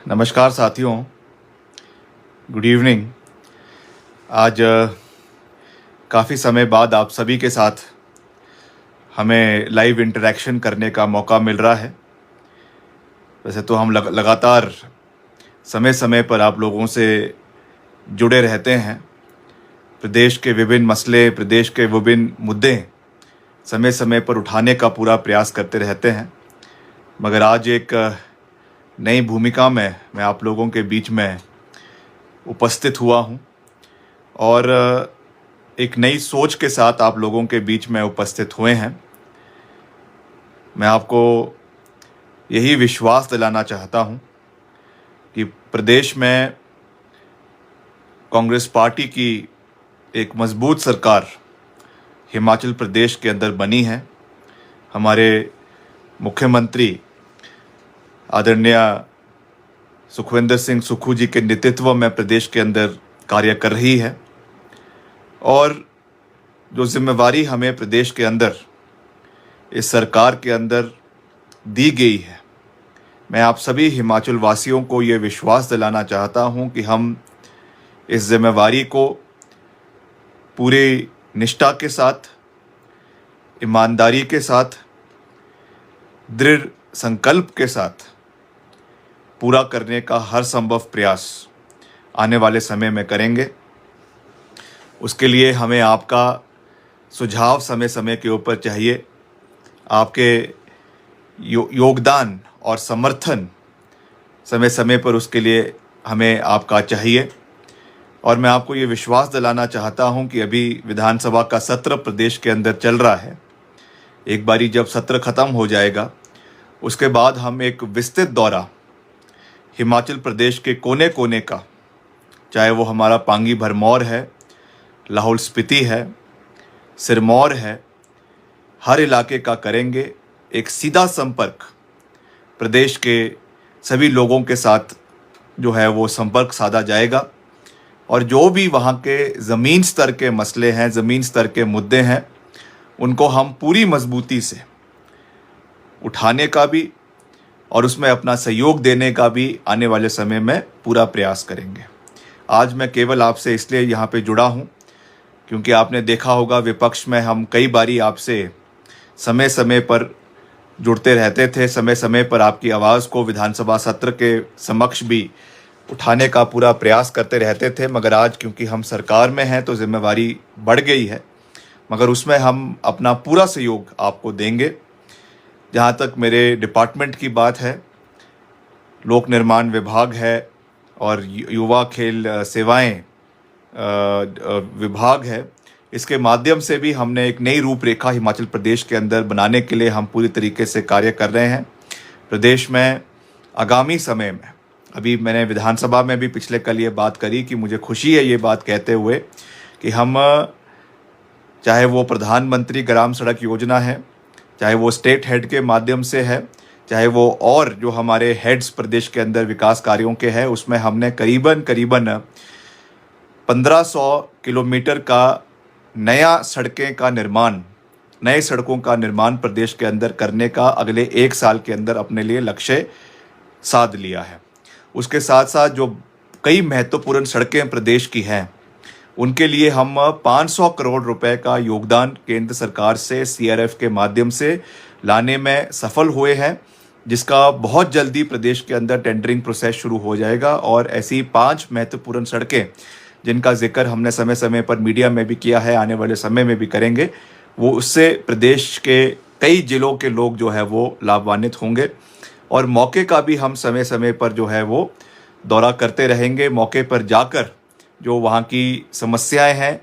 नमस्कार साथियों, good evening. आज काफ़ी समय बाद आप सभी के साथ हमें लाइव इंटरेक्शन करने का मौका मिल रहा है। वैसे तो हम लगातार समय समय पर आप लोगों से जुड़े रहते हैं। प्रदेश के विभिन्न मसले, प्रदेश के विभिन्न मुद्दे समय समय पर उठाने का पूरा प्रयास करते रहते हैं। मगर आज एक नई भूमिका में मैं आप लोगों के बीच में उपस्थित हुआ हूं और एक नई सोच के साथ आप लोगों के बीच में उपस्थित हुए हैं। मैं आपको यही विश्वास दिलाना चाहता हूं कि प्रदेश में कांग्रेस पार्टी की एक मजबूत सरकार हिमाचल प्रदेश के अंदर बनी है। हमारे मुख्यमंत्री आदरणीय सुखविंदर सिंह सुक्खू जी के नेतृत्व में प्रदेश के अंदर कार्य कर रही है और जो जिम्मेवारी हमें प्रदेश के अंदर इस सरकार के अंदर दी गई है, मैं आप सभी हिमाचल वासियों को ये विश्वास दिलाना चाहता हूं कि हम इस जिम्मेवारी को पूरी निष्ठा के साथ, ईमानदारी के साथ, दृढ़ संकल्प के साथ पूरा करने का हर संभव प्रयास आने वाले समय में करेंगे। उसके लिए हमें आपका सुझाव समय समय के ऊपर चाहिए। आपके योगदान और समर्थन समय समय पर उसके लिए हमें आपका चाहिए। और मैं आपको ये विश्वास दिलाना चाहता हूं कि अभी विधानसभा का सत्र प्रदेश के अंदर चल रहा है। एक बारी जब सत्र ख़त्म हो जाएगा, उसके बाद हम एक विस्तृत दौरा हिमाचल प्रदेश के कोने कोने का, चाहे वो हमारा पांगी भरमौर है, लाहौल स्पीति है, सिरमौर है, हर इलाके का करेंगे। एक सीधा संपर्क प्रदेश के सभी लोगों के साथ जो है वो संपर्क साधा जाएगा और जो भी वहाँ के ज़मीन स्तर के मसले हैं, ज़मीन स्तर के मुद्दे हैं, उनको हम पूरी मजबूती से उठाने का भी और उसमें अपना सहयोग देने का भी आने वाले समय में पूरा प्रयास करेंगे। आज मैं केवल आपसे इसलिए यहाँ पे जुड़ा हूँ क्योंकि आपने देखा होगा विपक्ष में हम कई बारी आपसे समय समय पर जुड़ते रहते थे, समय समय पर आपकी आवाज़ को विधानसभा सत्र के समक्ष भी उठाने का पूरा प्रयास करते रहते थे। मगर आज क्योंकि हम सरकार में हैं तो जिम्मेवारी बढ़ गई है, मगर उसमें हम अपना पूरा सहयोग आपको देंगे। जहाँ तक मेरे डिपार्टमेंट की बात है, लोक निर्माण विभाग है और युवा खेल सेवाएं विभाग है, इसके माध्यम से भी हमने एक नई रूपरेखा हिमाचल प्रदेश के अंदर बनाने के लिए हम पूरी तरीके से कार्य कर रहे हैं। प्रदेश में आगामी समय में, अभी मैंने विधानसभा में भी पिछले कल ये बात करी कि मुझे खुशी है ये बात कहते हुए कि हम, चाहे वो प्रधानमंत्री ग्राम सड़क योजना है, चाहे वो स्टेट हेड के माध्यम से है, चाहे वो और जो हमारे हेड्स प्रदेश के अंदर विकास कार्यों के हैं, उसमें हमने करीबन 1500 किलोमीटर का नई सड़कों का निर्माण प्रदेश के अंदर करने का अगले 1 साल के अंदर अपने लिए लक्ष्य साध लिया है। उसके साथ साथ जो कई महत्वपूर्ण सड़कें प्रदेश की हैं, उनके लिए हम 500 करोड़ रुपए का योगदान केंद्र सरकार से CRF के माध्यम से लाने में सफल हुए हैं, जिसका बहुत जल्दी प्रदेश के अंदर टेंडरिंग प्रोसेस शुरू हो जाएगा। और ऐसी 5 महत्वपूर्ण सड़कें जिनका जिक्र हमने समय समय पर मीडिया में भी किया है, आने वाले समय में भी करेंगे, वो उससे प्रदेश के कई जिलों के लोग जो है वो लाभान्वित होंगे। और मौके का भी हम समय समय पर जो है वो दौरा करते रहेंगे। मौके पर जाकर जो वहाँ की समस्याएं हैं,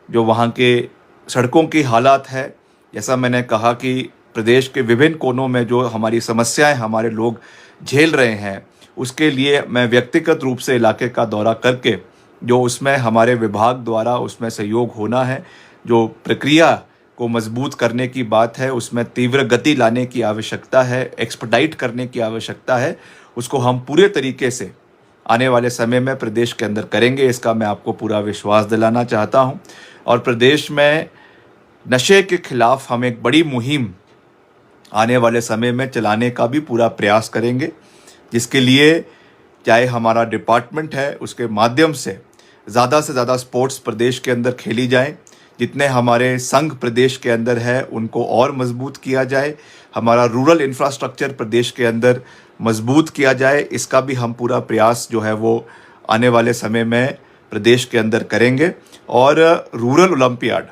जो वहाँ के सड़कों की हालात है, जैसा मैंने कहा कि प्रदेश के विभिन्न कोनों में जो हमारी समस्याएं हमारे लोग झेल रहे हैं, उसके लिए मैं व्यक्तिगत रूप से इलाके का दौरा करके जो उसमें हमारे विभाग द्वारा उसमें सहयोग होना है, जो प्रक्रिया को मजबूत करने की बात है, उसमें तीव्र गति लाने की आवश्यकता है, एक्सपर्टाइट करने की आवश्यकता है, उसको हम पूरे तरीके से आने वाले समय में प्रदेश के अंदर करेंगे। इसका मैं आपको पूरा विश्वास दिलाना चाहता हूं। और प्रदेश में नशे के खिलाफ हम एक बड़ी मुहिम आने वाले समय में चलाने का भी पूरा प्रयास करेंगे, जिसके लिए चाहे हमारा डिपार्टमेंट है, उसके माध्यम से ज़्यादा स्पोर्ट्स प्रदेश के अंदर खेली जाए। जितने हमारे संघ प्रदेश के अंदर है उनको और मजबूत किया जाए। हमारा रूरल इंफ्रास्ट्रक्चर प्रदेश के अंदर मजबूत किया जाए। इसका भी हम पूरा प्रयास जो है वो आने वाले समय में प्रदेश के अंदर करेंगे। और रूरल ओलंपियाड,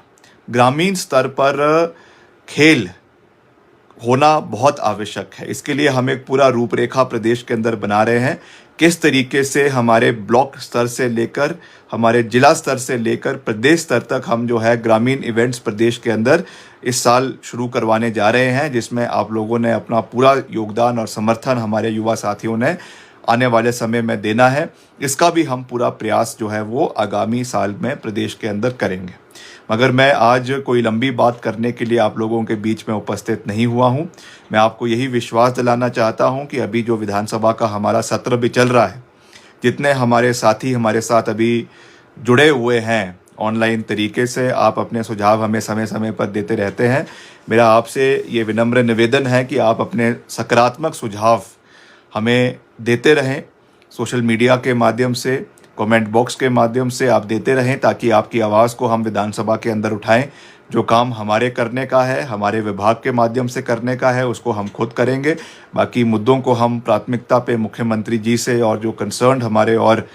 ग्रामीण स्तर पर खेल होना बहुत आवश्यक है। इसके लिए हम एक पूरा रूपरेखा प्रदेश के अंदर बना रहे हैं। किस तरीके से हमारे ब्लॉक स्तर से लेकर, हमारे जिला स्तर से लेकर प्रदेश स्तर तक हम जो है ग्रामीण इवेंट्स प्रदेश के अंदर इस साल शुरू करवाने जा रहे हैं, जिसमें आप लोगों ने अपना पूरा योगदान और समर्थन हमारे युवा साथियों ने आने वाले समय में देना है। इसका भी हम पूरा प्रयास जो है वो आगामी साल में प्रदेश के अंदर करेंगे। मगर मैं आज कोई लंबी बात करने के लिए आप लोगों के बीच में उपस्थित नहीं हुआ हूं। मैं आपको यही विश्वास दिलाना चाहता हूं कि अभी जो विधानसभा का हमारा सत्र भी चल रहा है, जितने हमारे साथी हमारे साथ अभी जुड़े हुए हैं ऑनलाइन तरीके से, आप अपने सुझाव हमें समय समय पर देते रहते हैं। मेरा आपसे ये विनम्र निवेदन है कि आप अपने सकारात्मक सुझाव हमें देते रहें। सोशल मीडिया के माध्यम से, कमेंट बॉक्स के माध्यम से आप देते रहें, ताकि आपकी आवाज़ को हम विधानसभा के अंदर उठाएं। जो काम हमारे करने का है, हमारे विभाग के माध्यम से करने का है, उसको हम खुद करेंगे। बाकी मुद्दों को हम प्राथमिकता पे मुख्यमंत्री जी से और जो कंसर्न हमारे और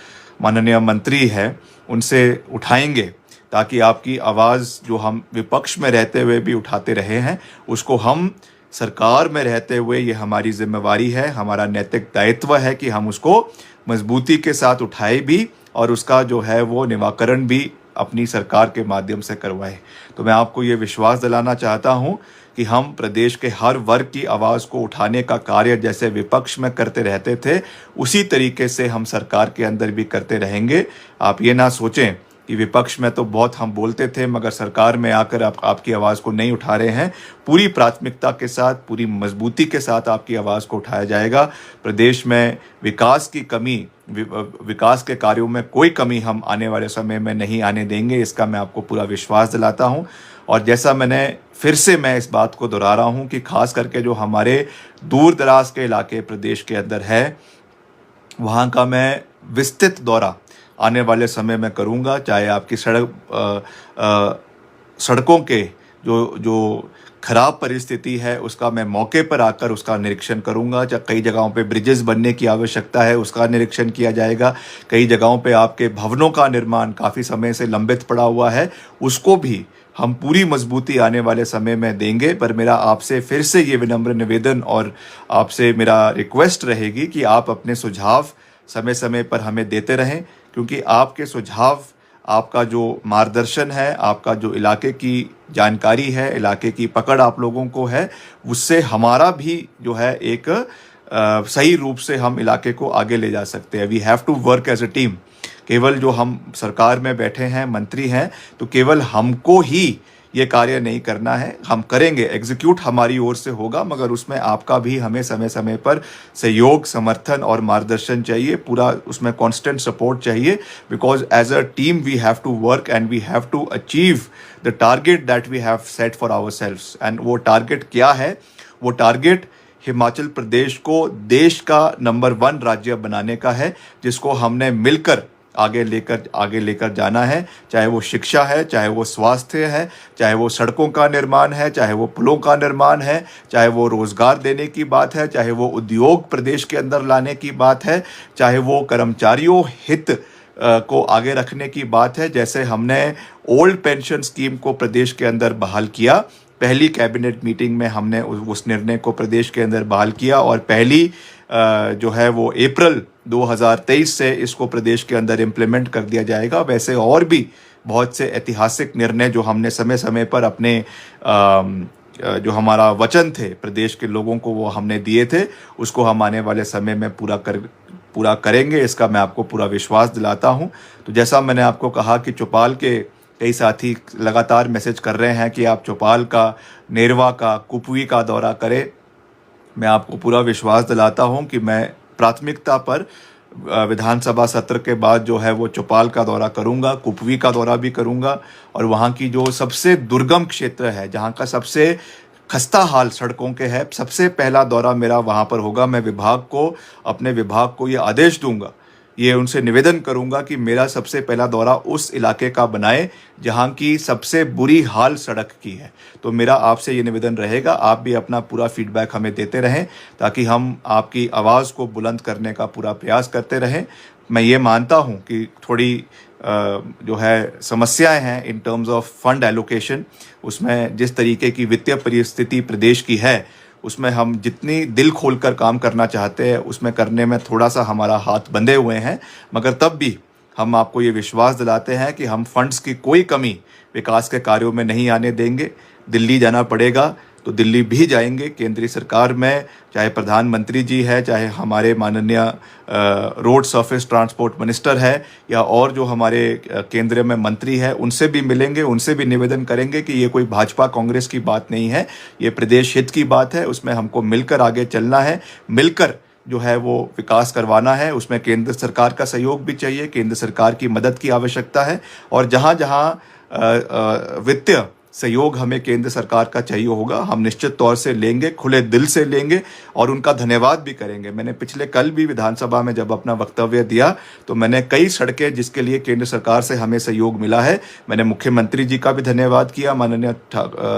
माननीय मंत्री हैं उनसे उठाएंगे, ताकि आपकी आवाज़ जो हम विपक्ष में रहते हुए भी उठाते रहे हैं, उसको हम सरकार में रहते हुए, ये हमारी जिम्मेवारी है, हमारा नैतिक दायित्व है कि हम उसको मजबूती के साथ उठाए भी और उसका जो है वो निवाकरण भी अपनी सरकार के माध्यम से करवाए। तो मैं आपको ये विश्वास दिलाना चाहता हूँ कि हम प्रदेश के हर वर्ग की आवाज़ को उठाने का कार्य जैसे विपक्ष में करते रहते थे, उसी तरीके से हम सरकार के अंदर भी करते रहेंगे। आप ये ना सोचें कि विपक्ष में तो बहुत हम बोलते थे, मगर सरकार में आकर आपकी आवाज़ को नहीं उठा रहे हैं। पूरी प्राथमिकता के साथ, पूरी मजबूती के साथ आपकी आवाज़ को उठाया जाएगा। प्रदेश में विकास की कमी, विकास के कार्यों में कोई कमी हम आने वाले समय में नहीं आने देंगे। इसका मैं आपको पूरा विश्वास दिलाता हूं। और जैसा फिर से मैं इस बात को दोहरा रहा हूं कि खास करके जो हमारे दूर दराज के इलाके प्रदेश के अंदर है, वहाँ का मैं विस्तृत दौरा आने वाले समय में करूँगा। चाहे आपकी सड़कों के जो खराब परिस्थिति है उसका मैं मौके पर आकर उसका निरीक्षण करूँगा। चाहे कई जगहों पे ब्रिजेस बनने की आवश्यकता है, उसका निरीक्षण किया जाएगा। कई जगहों पे आपके भवनों का निर्माण काफ़ी समय से लंबित पड़ा हुआ है, उसको भी हम पूरी मजबूती आने वाले समय में देंगे। पर मेरा आपसे फिर से ये विनम्र निवेदन और आपसे मेरा रिक्वेस्ट रहेगी कि आप अपने सुझाव समय समय पर हमें देते रहें, क्योंकि आपके सुझाव, आपका जो मार्गदर्शन है, आपका जो इलाके की जानकारी है, इलाके की पकड़ आप लोगों को है, उससे हमारा भी जो है एक सही रूप से हम इलाके को आगे ले जा सकते हैं। We have to work as a team. केवल जो हम सरकार में बैठे हैं, मंत्री हैं, तो केवल हमको ही ये कार्य नहीं करना है। हम करेंगे, एग्जीक्यूट हमारी ओर से होगा, मगर उसमें आपका भी हमें समय समय पर सहयोग, समर्थन और मार्गदर्शन चाहिए। पूरा उसमें कांस्टेंट सपोर्ट चाहिए, because as a team we have to work and we have to achieve the target that we have set for ourselves. And वो टारगेट क्या है? वो टारगेट हिमाचल प्रदेश को देश का नंबर 1 राज्य बनाने का है, जिसको हमने मिलकर आगे लेकर जाना है। चाहे वो शिक्षा है, चाहे वो स्वास्थ्य है, चाहे वो सड़कों का निर्माण है, चाहे वो पुलों का निर्माण है, चाहे वो रोजगार देने की बात है, चाहे वो उद्योग प्रदेश के अंदर लाने की बात है, चाहे वो कर्मचारियों हित को आगे रखने की बात है। जैसे हमने ओल्ड पेंशन स्कीम को प्रदेश के अंदर बहाल किया, पहली कैबिनेट मीटिंग में हमने उस निर्णय को प्रदेश के अंदर बहाल किया और पहली जो है वो अप्रैल 2023 से इसको प्रदेश के अंदर इम्प्लीमेंट कर दिया जाएगा। वैसे और भी बहुत से ऐतिहासिक निर्णय जो हमने समय समय पर अपने जो हमारा वचन थे प्रदेश के लोगों को वो हमने दिए थे, उसको हम आने वाले समय में पूरा करेंगे। इसका मैं आपको पूरा विश्वास दिलाता हूं। तो जैसा मैंने आपको कहा कि चौपाल के कई साथी लगातार मैसेज कर रहे हैं कि आप चौपाल का, नेरवा का, कुपवी का दौरा करें। मैं आपको पूरा विश्वास दिलाता हूं कि मैं प्राथमिकता पर विधानसभा सत्र के बाद जो है वो चौपाल का दौरा करूंगा, कुपवी का दौरा भी करूंगा और वहाँ की जो सबसे दुर्गम क्षेत्र है, जहाँ का सबसे खस्ता हाल सड़कों के है, सबसे पहला दौरा मेरा वहाँ पर होगा। मैं अपने विभाग को ये आदेश दूंगा, ये उनसे निवेदन करूंगा कि मेरा सबसे पहला दौरा उस इलाके का बनाए जहां की सबसे बुरी हाल सड़क की है। तो मेरा आपसे ये निवेदन रहेगा, आप भी अपना पूरा फीडबैक हमें देते रहें ताकि हम आपकी आवाज़ को बुलंद करने का पूरा प्रयास करते रहें। मैं ये मानता हूं कि थोड़ी जो है समस्याएं हैं in terms of fund allocation, उसमें जिस तरीके की वित्तीय परिस्थिति प्रदेश की है उसमें हम जितनी दिल खोलकर काम करना चाहते हैं उसमें करने में थोड़ा सा हमारा हाथ बंधे हुए हैं, मगर तब भी हम आपको ये विश्वास दिलाते हैं कि हम फंड्स की कोई कमी विकास के कार्यों में नहीं आने देंगे। दिल्ली जाना पड़ेगा तो दिल्ली भी जाएंगे। केंद्रीय सरकार में चाहे प्रधानमंत्री जी है, चाहे हमारे माननीय रोड सरफेस ट्रांसपोर्ट मिनिस्टर है, या और जो हमारे केंद्र में मंत्री है, उनसे भी मिलेंगे, उनसे भी निवेदन करेंगे कि ये कोई भाजपा कांग्रेस की बात नहीं है, ये प्रदेश हित की बात है। उसमें हमको मिलकर आगे चलना है, मिलकर जो है वो विकास करवाना है। उसमें केंद्र सरकार का सहयोग भी चाहिए, केंद्र सरकार की मदद की आवश्यकता है। और जहाँ जहाँ वित्तीय सहयोग हमें केंद्र सरकार का चाहिए होगा, हम निश्चित तौर से लेंगे, खुले दिल से लेंगे और उनका धन्यवाद भी करेंगे। मैंने पिछले कल भी विधानसभा में जब अपना वक्तव्य दिया तो मैंने कई सड़कें जिसके लिए केंद्र सरकार से हमें सहयोग मिला है, मैंने मुख्यमंत्री जी का भी धन्यवाद किया, माननीय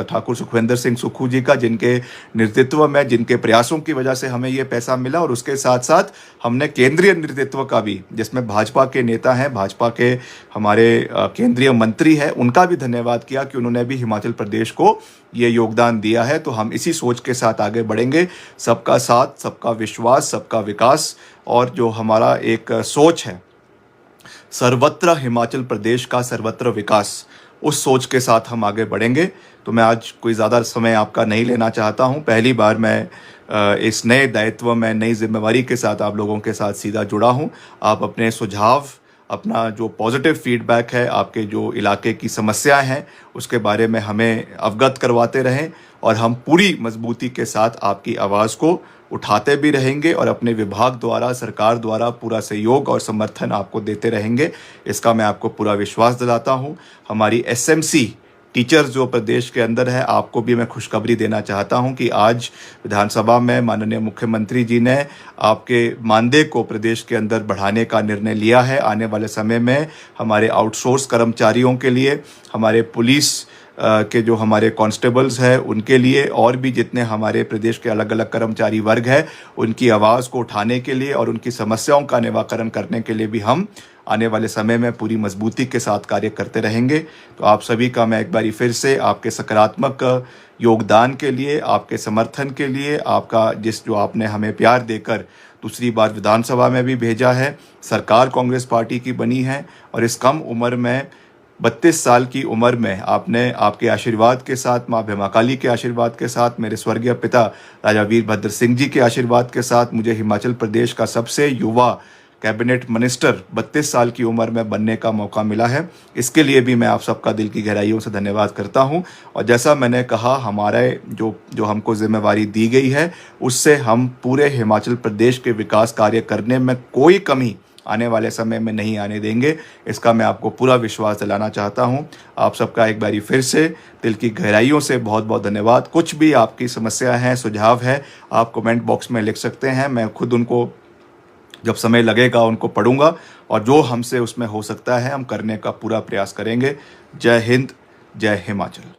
ठाकुर सुखविंदर सिंह सुक्खू जी का, जिनके नेतृत्व में, जिनके प्रयासों की वजह से हमें ये पैसा मिला। और उसके साथ साथ हमने केंद्रीय नेतृत्व का भी, जिसमें भाजपा के नेता हैं, भाजपा के हमारे केंद्रीय मंत्री हैं, उनका भी धन्यवाद किया कि उन्होंने भी हिमाचल प्रदेश को ये योगदान दिया है। तो हम इसी सोच के साथ आगे बढ़ेंगे, सबका साथ, सबका विश्वास, सबका विकास, और जो हमारा एक सोच है सर्वत्र हिमाचल प्रदेश का सर्वत्र विकास, उस सोच के साथ हम आगे बढ़ेंगे। तो मैं आज कोई ज़्यादा समय आपका नहीं लेना चाहता हूं। पहली बार मैं इस नए दायित्व में, नई जिम्मेवारी के साथ आप लोगों के साथ सीधा जुड़ा हूं। आप अपने सुझाव, अपना जो पॉजिटिव फीडबैक है, आपके जो इलाके की समस्याएं हैं, उसके बारे में हमें अवगत करवाते रहें और हम पूरी मजबूती के साथ आपकी आवाज़ को उठाते भी रहेंगे और अपने विभाग द्वारा, सरकार द्वारा पूरा सहयोग और समर्थन आपको देते रहेंगे। इसका मैं आपको पूरा विश्वास दिलाता हूँ। हमारी एसएमसी टीचर्स जो प्रदेश के अंदर है, आपको भी मैं खुशखबरी देना चाहता हूं कि आज विधानसभा में माननीय मुख्यमंत्री जी ने आपके मानदेय को प्रदेश के अंदर बढ़ाने का निर्णय लिया है। आने वाले समय में हमारे आउटसोर्स कर्मचारियों के लिए, हमारे पुलिस के जो हमारे कांस्टेबल्स हैं उनके लिए, और भी जितने हमारे प्रदेश के अलग अलग कर्मचारी वर्ग हैं, उनकी आवाज़ को उठाने के लिए और उनकी समस्याओं का निवारण करने के लिए भी हम आने वाले समय में पूरी मजबूती के साथ कार्य करते रहेंगे। तो आप सभी का मैं एक बारी फिर से आपके सकारात्मक योगदान के लिए, आपके समर्थन के लिए, आपका जो आपने हमें प्यार देकर दूसरी बार विधानसभा में भी भेजा है, सरकार कांग्रेस पार्टी की बनी है, और इस कम उम्र में 32 साल की उम्र में आपने आपके आशीर्वाद के साथ, माँ भीमा काली के आशीर्वाद के साथ, मेरे स्वर्गीय पिता राजा वीरभद्र सिंह जी के आशीर्वाद के साथ मुझे हिमाचल प्रदेश का सबसे युवा कैबिनेट मिनिस्टर 32 साल की उम्र में बनने का मौका मिला है। इसके लिए भी मैं आप सबका दिल की गहराइयों से धन्यवाद करता हूं। और जैसा मैंने कहा, हमारे जो हमको जिम्मेवारी दी गई है, उससे हम पूरे हिमाचल प्रदेश के विकास कार्य करने में कोई कमी आने वाले समय में नहीं आने देंगे। इसका मैं आपको पूरा विश्वास दिलाना चाहता हूं। आप सबका एक बारी फिर से दिल की गहराइयों से बहुत बहुत धन्यवाद। कुछ भी आपकी समस्या है, सुझाव है, आप कमेंट बॉक्स में लिख सकते हैं। मैं खुद उनको जब समय लगेगा उनको पढ़ूंगा, और जो हमसे उसमें हो सकता है हम करने का पूरा प्रयास करेंगे। जय हिंद, जय हिमाचल।